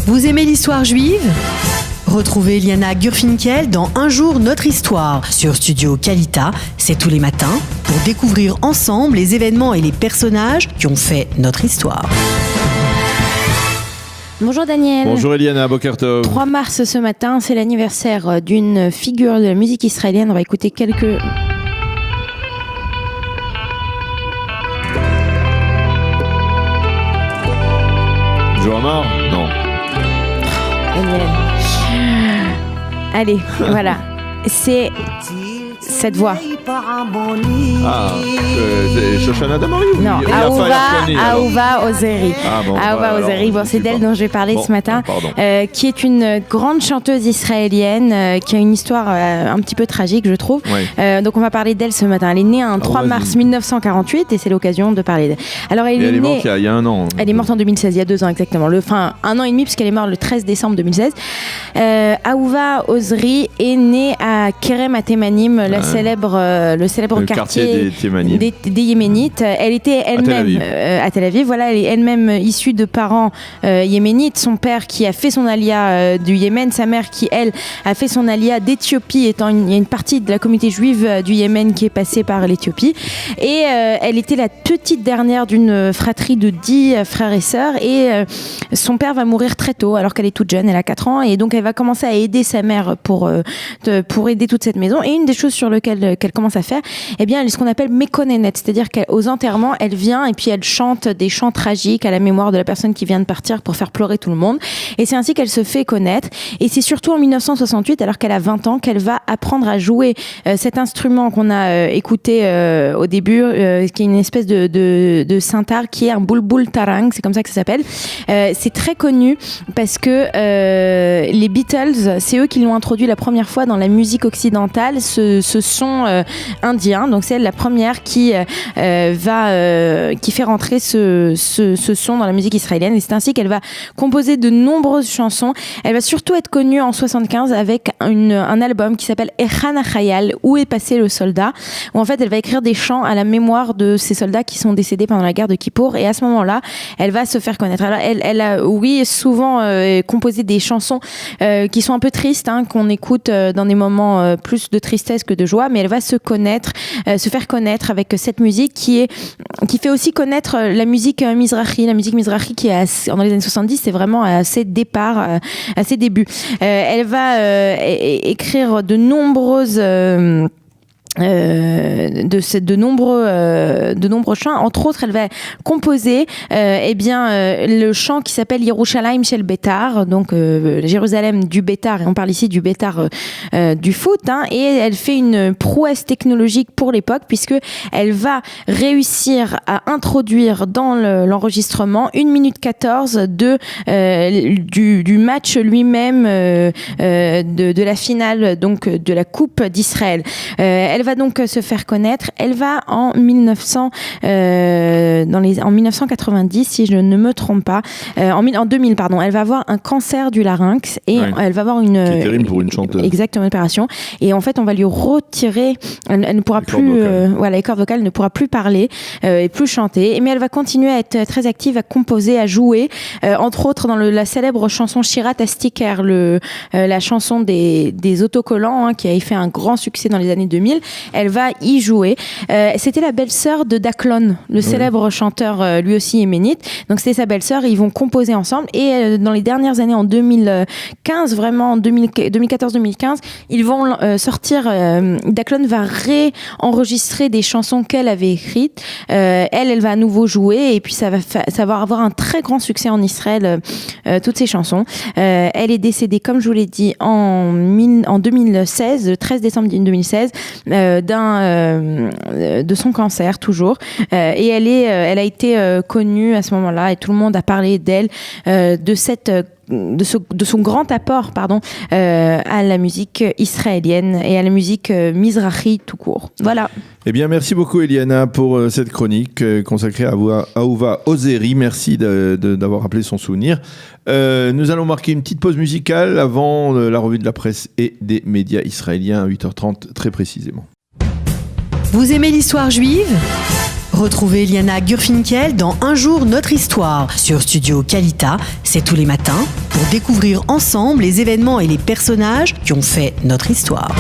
Vous aimez l'histoire juive ? Retrouvez Liana Gurfinkel dans Un jour notre histoire sur Studio Kalita, c'est tous les matins, pour découvrir ensemble les événements et les personnages qui ont fait notre histoire. Bonjour Daniel. Bonjour Eliana, Boker Tov. 3 mars ce matin, c'est l'anniversaire d'une figure de la musique israélienne. On va écouter quelques... Joe Amar ? Non. Daniel. Allez, voilà. C'est cette voix. C'est Shoshana Damari ou Non, Aouva Ozeri. Aouva Ozeri, bon, c'est d'elle dont je vais parler ce matin, qui est une grande chanteuse israélienne qui a une histoire un petit peu tragique, je trouve. Donc on va parler d'elle ce matin. Elle est née un 3 mars 1948 et c'est l'occasion de parler d'elle. Alors elle est morte il y a un an. Elle est morte en 2016, il y a 2 ans exactement. Enfin, 1 an et demi puisqu'elle est morte le 13 décembre 2016. Aouva Ozeri est née à Kerem à Temanim, le célèbre quartier des Yéménites. Elle était elle-même à Tel Aviv. Voilà, elle est elle-même issue de parents yéménites. Son père qui a fait son alia du Yémen, sa mère qui, elle, a fait son alia d'Éthiopie, étant il y a une partie de la communauté juive du Yémen qui est passée par l'Éthiopie. Et elle était la petite dernière d'une fratrie de 10 frères et sœurs. Et son père va mourir très tôt, alors qu'elle est toute jeune, elle a 4 ans. Et donc, elle va commencer à aider sa mère pour aider toute cette maison. Et une des choses sur lesquelles qu'elle commence à faire, eh bien, elle est ce qu'on appelle mékonénet, c'est-à-dire qu'aux enterrements, elle vient et puis elle chante des chants tragiques à la mémoire de la personne qui vient de partir pour faire pleurer tout le monde. Et c'est ainsi qu'elle se fait connaître. Et c'est surtout en 1968, alors qu'elle a 20 ans, qu'elle va apprendre à jouer cet instrument qu'on a écouté au début, qui est une espèce de cintar, qui est un boulboul tarang, c'est comme ça que ça s'appelle. C'est très connu parce que les Beatles, c'est eux qui l'ont introduit la première fois dans la musique occidentale, ce son indien. Donc c'est elle la première qui fait rentrer ce son dans la musique israélienne. Et c'est ainsi qu'elle va composer de nombreuses chansons. Elle va surtout être connue en 75 avec un album qui s'appelle Echan HaChayal, Où est passé le soldat, où en fait elle va écrire des chants à la mémoire de ces soldats qui sont décédés pendant la guerre de Kippour. Et à ce moment-là, elle va se faire connaître. Alors, elle a souvent composé des chansons qui sont un peu tristes, qu'on écoute dans des moments plus de tristesse que de joie, mais elle va se faire connaître avec cette musique qui fait aussi connaître la musique Mizrahi. La musique Mizrahi qui est dans les années 70, c'est vraiment à ses départs, à ses débuts. Elle va écrire de nombreuses de nombreux chants. Entre autres, elle va composer le chant qui s'appelle Yerushalayim Shel Betar, donc Jérusalem du Betar, et on parle ici du Betar du foot, et elle fait une prouesse technologique pour l'époque, puisque elle va réussir à introduire dans l'enregistrement 1 minute 14 du match lui-même de la finale, donc de la Coupe d'Israël. Elle va donc se faire connaître. Elle va en 1990, si je ne me trompe pas, en 2000, pardon, elle va avoir un cancer du larynx et elle va avoir une... C'est terrible pour une chanteuse. Exactement, une opération. Et en fait, on va lui retirer... Elle ne pourra plus... les cordes vocales, ne pourra plus parler et plus chanter. Mais elle va continuer à être très active, à composer, à jouer. Entre autres, dans la célèbre chanson Shirat Astiker, la chanson des autocollants, qui a fait un grand succès dans les années 2000. Elle va y jouer. C'était la belle-sœur de Daklon, le célèbre chanteur, lui aussi yéménite. Donc c'était sa belle-sœur, ils vont composer ensemble. Et dans les dernières années, en 2015, vraiment en 2014-2015, ils vont sortir. Daklon va réenregistrer des chansons qu'elle avait écrites. Elle va à nouveau jouer, et puis ça va avoir un très grand succès en Israël, toutes ces chansons. Elle est décédée, comme je vous l'ai dit, en 2016, le 13 décembre 2016. De son cancer toujours, et elle a été connue à ce moment-là, et tout le monde a parlé d'elle, de son grand apport à la musique israélienne et à la musique Mizrahi tout court. Voilà. Eh bien, merci beaucoup Eliana pour cette chronique consacrée à Aouva Ozeri. Merci d'avoir rappelé son souvenir. Nous allons marquer une petite pause musicale avant la revue de la presse et des médias israéliens à 8h30 très précisément. Vous aimez l'histoire juive ? Retrouvez Liana Gurfinkel dans Un jour notre histoire sur Studio Qualita, c'est tous les matins, pour découvrir ensemble les événements et les personnages qui ont fait notre histoire.